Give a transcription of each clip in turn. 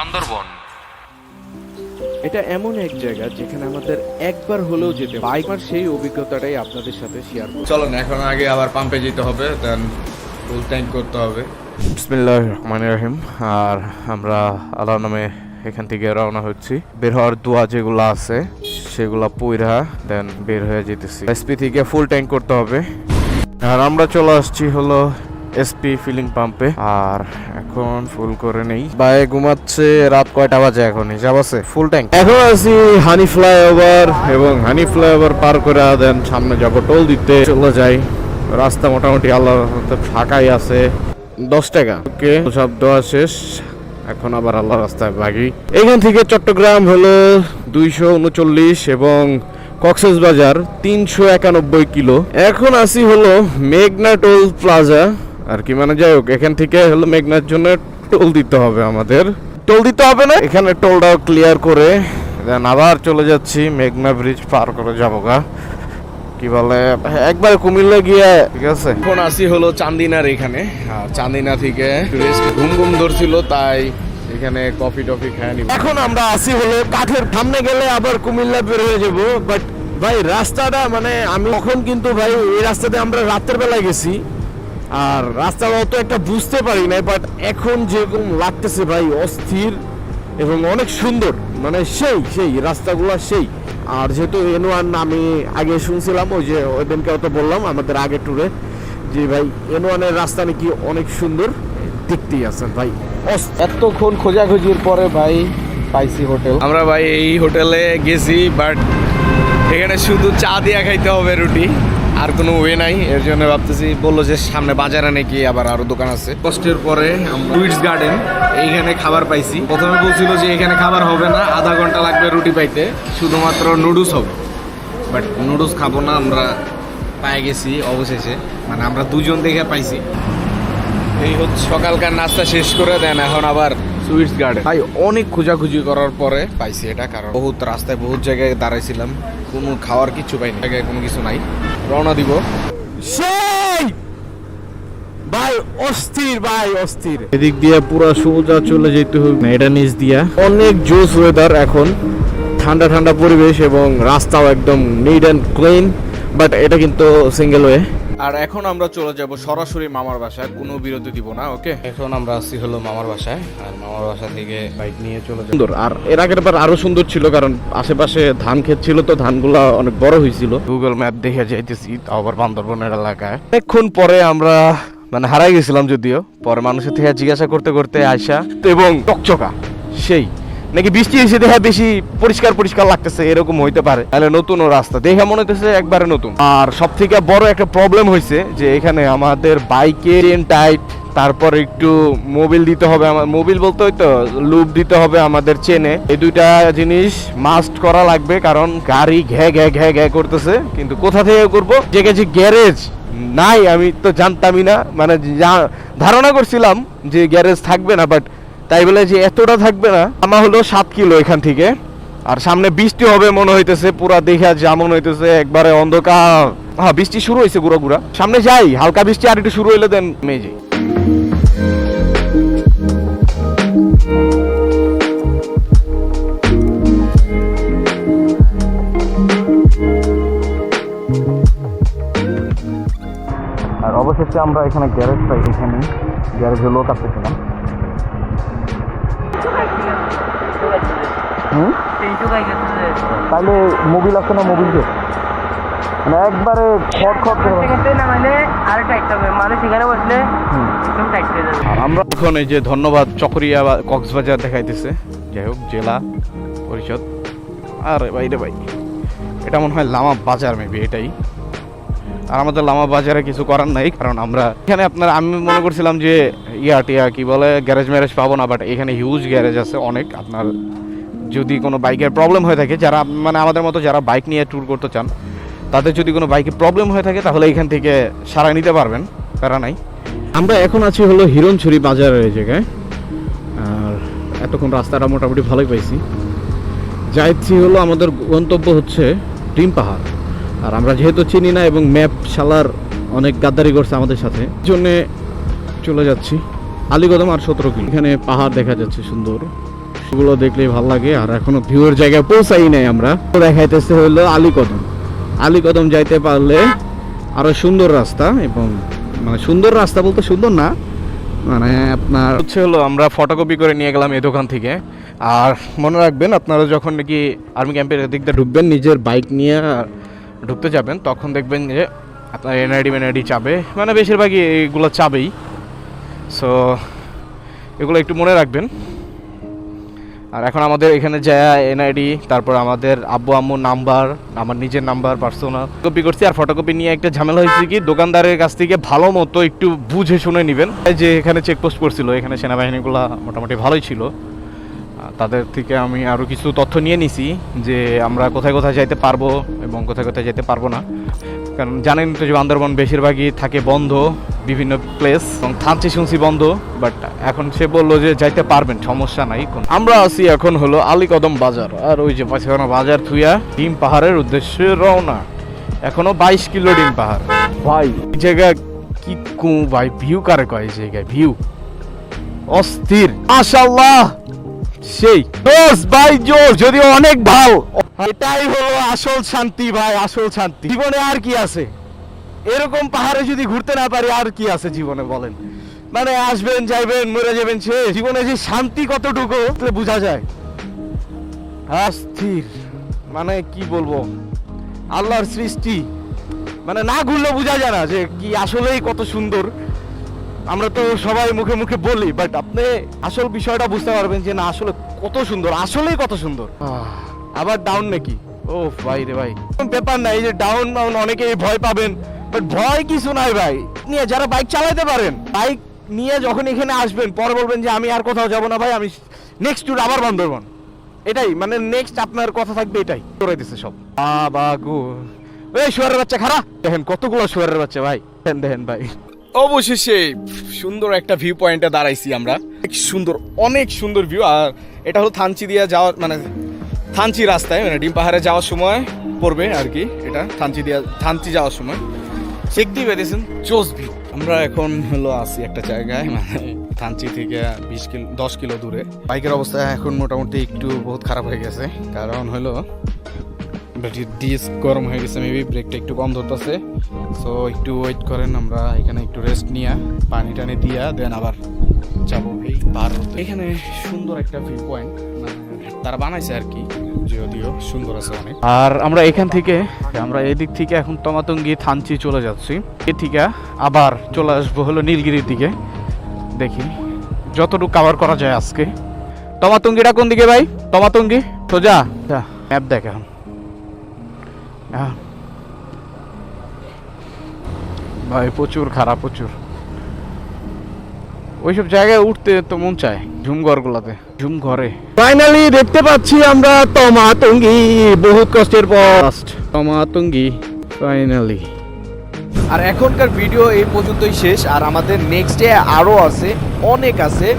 বান্দরবন। এটা এমন এক জায়গা যেখানে আমাদের একবার হলেও যেতে বাইকার সেই অভিজ্ঞতাটাই আপনাদের সাথে শেয়ার করব। চলো না, এখন আগে আবার পাম্পে যেতে হবে, দেন ফুল ট্যাঙ্ক করতে হবে। বিসমিল্লাহির রহমানির রহিম। আর আমরা আল্লাহর নামে এখান থেকে রওনা হচ্ছি। বের হওয়ার দোয়া যেগুলো আছে সেগুলা পইরা দেন বের হয়ে যেতেছি। এসপি থেকে ফুল ট্যাঙ্ক করতে হবে। আর আমরা চলে আসছি হলো এসপি ফিলিং পাম্পে। আর এখন ফুল করে নেই। বাইরে ঘুমাচ্ছে। রাত কয়টা বাজে এখন? হিসাব আছে। ফুল ট্যাঙ্ক এখন আছি হানি ফ্লাইওভার, এবং হানি ফ্লাইওভার পার করে দেন সামনে যাবো টোল দিতে। চলে যাই। রাস্তা মোটামুটি আল্লাহর রহমতে ফাঁকাই আছে। 10 টাকা ওকে, সব দেওয়া শেষ। এখন আবার আল্লাহ রাস্তায় ভাগি। এখান থেকে চট্টগ্রাম হলো 239 এবং কক্সবাজার 391 কিলো। এখন আসি হলো মেঘনা টোল প্লাজা আর কি, মানে যাই হোক এখান থেকে হলো মেঘনার জন্য টোল দিতে হবে। আমাদের টোল দিতে হবে না, এখানে টোলটাও ক্লিয়ার করে দেন আবার চলে যাচ্ছি মেঘনা ব্রিজ পার করে যাবো গা। কি বলে একবার কুমিল্লা গিয়ে, ঠিক আছে। এখন আসি হলো চান্দিনার এখানে। আর চান্দিনা থেকে ঘুম ঘুম ধরছিল, তাই এখানে কফি টফি খায় নিব। এখন আমরা আসি হলো কাঠের সামনে গেলে আবার কুমিল্লা বের হয়ে যাবো। বাট ভাই রাস্তাটা মানে আমি তখন কিন্তু ভাই এই রাস্তাতে আমরা রাতের বেলায় গেছি, আর রাস্তাটা অত একটা বুঝতে পারি না। বাট এখন যেরকম লাগতেছে ভাই অস্থির এবং অনেক সুন্দর, মানে সেই সেই রাস্তাগুলো সেই। আর যেহেতু N1 আমি আগে শুনছিলাম, ওই যে ওই দিনকেও তো বললাম আমাদের আগে ট্যুরে যে ভাই N1 এর রাস্তা নাকি অনেক সুন্দর। দেখতেই আছেন ভাই। এতক্ষণ খোঁজাখুঁজির পরে ভাই পাইছি হোটেল। আমরা ভাই এই হোটেলে গেছি, বাট এখানে শুধু চা দিয়া খাইতে হবে, রুটি, আর কোনো ওয়ে নাই। এর জন্য ভাবতেছি, বললো যে সামনে বাজারে নাকি আবার আরো দোকান আছে। কষ্টের পরে আমরা সুইটস গার্ডেন এইখানে খাবার পাইছি। প্রথমে বলছিল যে এখানে খাবার হবে না, আধা ঘন্টা লাগবে রুটি পাইতে, শুধুমাত্র নুডলস হবে। বাট নুডলস খাবো না, আমরা পাই গেছি অবশেষে, মানে আমরা দুজন দেখে পাইছি। এই হচ্ছে সকালকার নাস্তা শেষ করে দেন এখন আবার সুইটস গার্ডেন। ভাই অনেক খোঁজাখুঁজি করার পরে পাইছি এটা, কারণ বহুত রাস্তায় বহুত জায়গায় দাঁড়াইছিলাম, কোনো খাওয়ার কিছু পাইনি, জায়গায় কোনো কিছু নাই। রওনা দিব। সেই ভাই অস্থির, ভাই অস্থির। এদিক দিয়ে পুরো সোজা চলে যেতে হবে এটা নিচ দিয়া। অনেক জোস ওয়েদার এখন, ঠান্ডা ঠান্ডা পরিবেশ এবং রাস্তাও একদম নিট অ্যান্ড ক্লিন। বাট এটা কিন্তু সিঙ্গেল ওয়ে। আর এখন আমরা চলে যাব সরাসরি মামার বাসায়, কোনো বিরতি দিব না। ওকে, এখন আমরা আসছি হলো মামার বাসায়, আর মামার বাসা থেকে বাইক নিয়ে চলে যাব। সুন্দর। আর এর আগের বার আরো সুন্দর ছিল, কারণ আশেপাশে ধান ক্ষেত ছিল, তো ধানগুলা অনেক বড় হয়েছিল। গুগল ম্যাপ দেখে যাইতেছি আবার বান্দরবনের এলাকায়। অনেকক্ষণ পরে আমরা মানে হারাই গেছিলাম, যদিও পরে মানুষের থেকে জিজ্ঞাসা করতে করতে আয়সা এবং চকচকা সেই নাকি বৃষ্টি এসে দেখা বেশি পরিষ্কার পরিষ্কার লাগতেছে, এরকম হইতে পারে। তাহলে নতুন রাস্তা দেখে মনে হইতেছে একবারে নতুন। আর সব থেকে বড় একটা প্রবলেম হয়েছে যে এখানে আমাদের বাইকে চেন টাইট, তারপর একটু মোবিল দিতে হবে। আমার মোবিল বলতে হয়তো লুপ দিতে হবে আমাদের চেনে। এই দুইটা জিনিস মাস্ট করা লাগবে, কারণ গাড়ি ঘ্যা ঘ্যা ঘ্যা ঘ্যা করতেছে। কিন্তু কোথা থেকে করবো, যে কাছে গ্যারেজ নাই আমি তো জানতামই না, মানে ধারণা করছিলাম যে গ্যারেজ থাকবে না, বাট তাই বলে যে এতটা থাকবে না। আমার হলো 7 কিলো এখান থেকে। আর সামনে বৃষ্টি হবে মনে হইতেছে, পুরা দেখে যেমন হইতেছে একবারে অন্ধকার। হ্যাঁ বৃষ্টি শুরু হয়েছে গুড়া গুড়া। সামনে যাই, হালকা বৃষ্টি আর একটু শুরু হইলে দেন মেয়ে যাই। আর অবশেষে আমরা এখানে গ্যারেজ পাই। এখানে গ্যারেজে লোক আসতেছিলাম। তাহলে মোবিল আছে না, মোবিল যে মানে একবারে খড় আমরা এখন এই যে ধন্যবাদ চকরিয়া বা কক্সবাজার দেখাইতেছে, যাই হোক জেলা পরিষদ। আর বাইরে ভাই এটা মনে হয় লামা বাজার, মেবি এটাই। আর আমাদের লামা বাজারে কিছু করার নাই, কারণ আমরা এখানে আপনার আমি মনে করছিলাম যে টিয়া কি বলে গ্যারেজ ম্যারেজ পাবো না, বাট এখানে হিউজ গ্যারেজ আছে অনেক। আপনার যদি কোনো বাইকের প্রবলেম হয়ে থাকে, যারা মানে আমাদের মতো যারা বাইক নিয়ে ট্যুর করতে চান, তাদের যদি কোনো বাইকের প্রবলেম হয়ে থাকে তাহলে এখান থেকে সারাই নিতে পারবেন, প্যারা নাই। আমরা এখন আছি হলো হিরণছড়ি বাজারের এই জায়গায়। আর এতক্ষণ রাস্তাটা মোটামুটি ভালোই পাইছি। যাইছি হলো আমাদের গন্তব্য হচ্ছে ডিম পাহাড়। আর আমরা যেহেতু চিনি না এবং ম্যাপ শালার অনেক গাদ্দারি করছে আমাদের সাথে, জন্যে চলে যাচ্ছি আলীকদম। আর 17 কিলো। এখানে পাহাড় দেখা যাচ্ছে সুন্দর এগুলো দেখলেই ভালো লাগে। আর এখনো ভিউর জায়গায় পৌঁছাই নাই আমরা। তো দেখাইতেছে হলো আলীকদম। আলীকদম যাইতে পারলে আরো সুন্দর রাস্তা, এবং মানে সুন্দর রাস্তা বলতে সুন্দর না, মানে আপনার হচ্ছে হলো আমরা ফটোকপি করে নিয়ে গেলাম এই দোকান থেকে। আর মনে রাখবেন, আপনারা যখন নাকি আর্মি ক্যাম্পের দিক দিয়ে ঢুকবেন, নিজের বাইক নিয়ে ঢুকতে যাবেন, তখন দেখবেন যে আপনার এনআইডি চাবে, মানে বেশিরভাগই এগুলো চাবেই। সো এগুলো একটু মনে রাখবেন। আর এখন আমাদের এখানে যায় এনআইডি, তারপর আমাদের আব্বু আম্মুর নাম্বার, আমার নিজের নাম্বার পার্সোনাল কপি করছি। আর ফটোকপি নিয়ে একটা ঝামেলা হয়েছে কি, দোকানদারের কাছ থেকে ভালো মতো একটু বুঝে শুনে নেবেন। যে এখানে চেকপোস্ট করছিল, এখানে সেনাবাহিনীগুলো মোটামুটি ভালোই ছিল। তাদের থেকে আমি আরও কিছু তথ্য নিয়ে নিছি যে আমরা কোথায় কোথায় যাইতে পারবো এবং কোথায় কোথায় যেতে পারবো না। কারণ জানেন তো যে বান্দরবন বেশিরভাগই থাকে বন্ধ, বিভিন্ন প্লেস, এবং থানচি শুনছি বন্ধ। বাট এখন সে বললো যে যাইতে পারবেন, সমস্যা নাই। আমরা আছি এখন হলো আলীকদম বাজার। আর ওই যে পাশে বাজার থুইয়া ডিম পাহাড়ের উদ্দেশ্যে রওনা। এখনো 22 কিলো ডিম পাহাড়। ভাই এই জায়গা কি কু ভাই, ভিউ কারে কয় এই জায়গায়, ভিউ অস্থির মাশাআল্লাহ। সেই জোস ভাই, জোস, যদিও অনেক ভালো। এটাই হলো আসল শান্তি ভাই, আসল শান্তি। জীবনে আর কি আছে? এরকম পাহাড়ে যদি ঘুরতে না পারি আর কি আছে জীবনে বলেন? মানে আসবেন, যাইবেন, মরে যাবেন, সে জীবনে যে শান্তি কতটুকু বোঝা যায়। অস্থির, মানে কি বলবো, আল্লাহর সৃষ্টি, মানে না ঘুরলে বোঝা যায় না যে কি আসলেই কত সুন্দর। আমরা তো সবাই মুখে মুখে বলি, বাট আপনি আসল বিষয়টা বুঝতে পারবেন যে না আসলে কত সুন্দর, আসলেই কত সুন্দর। আবার ডাউন নাকি? ও ভাই রে ভাই, ব্যাপার নাই যে ডাউন অনেকেই ভয় পাবেন, বাট ভয় কিছু নাই ভাই। নিয়ে যারা বাইক চালাতে পারেন, বাইক নিয়ে যখন এখানে আসবেন, পরে বলবেন যে আমি আর কোথাও যাব না ভাই, আমি নেক্সট ট্যুর আবার বান্দরবন। এটাই মানে নেক্সট আপনার কথা থাকবে, এটাই করে দিছে সব। বাগু এই শুয়ারের বাচ্চা খারাপ, দেখেন কতগুলো শুয়ারের বাচ্চা ভাই, দেখেন ভাই। অবশেষে সুন্দর একটা ভিউ পয়েন্টে দাঁড়াইছি আমরা। সুন্দর, অনেক সুন্দর ভিউ। আর এটা হলো থানচি দিয়ে যাওয়ার, মানে থানচি রাস্তায়, মানে ডিম পাহাড়ে যাওয়ার সময় পড়বে আর কি। এটা থানচি যাওয়ার সময় দেখতেই পেয়েছেন, জোস ভিউ। আমরা এখন হলো আছি একটা জায়গায়, মানে থানচি থেকে 10 কিলো দূরে। বাইকের অবস্থা এখন মোটামুটি একটু বহুত খারাপ হয়ে গেছে, কারণ হলো ডিস্ক গরম হয়ে গেছে, মেবি ব্রেকটা একটু কম ধরতেছে। সো একটু ওয়েট করেন, আমরা এখানে একটু রেস্ট নিয়ে পানি টানি দিয়া দেন আবার যাবো এই পার। এখানে সুন্দর একটা ভিউ পয়েন্ট, মানে তারা বানাইছে আর কি, যদিও সুন্দর আছে অনেক। আর আমরা এখান থেকে, আমরা এদিক থেকে এখন তমাতঙ্গি থানচি চলে যাচ্ছি। এ থেকে আবার চলে আসবো হলো নীলগিরির দিকে। দেখি যতটুকু কভার করা যায় আজকে। তমাতঙ্গিটা কোন দিকে ভাই? তমাতঙ্গি সোজা, ম্যাপ দেখ এখন। ভাই প্রচুর খারাপ, প্রচুর। ওইসব জায়গায় উঠতে তো মন চায়, ঝুমঘর গুলাতে, ঝুমঘরে। ফাইনালি দেখতে পাচ্ছি আমরা তমাতঙ্গি, বহুত কষ্টের পর তমাতঙ্গি ফাইনালি। আর এখনকার ভিডিও এই পর্যন্তই শেষ। আর আমাদের নেক্সট ডে আরও আছে, অনেক আছে।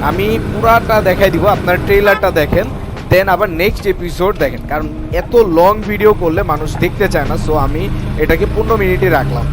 আমি পুরাটা দেখাই দিব, আপনার ট্রেলারটা দেখেন, দেন আবার নেক্সট এপিসোড দেখেন। কারণ এত লং ভিডিও করলে মানুষ দেখতে চায় না, সো আমি এটাকে 15 মিনিটে রাখলাম।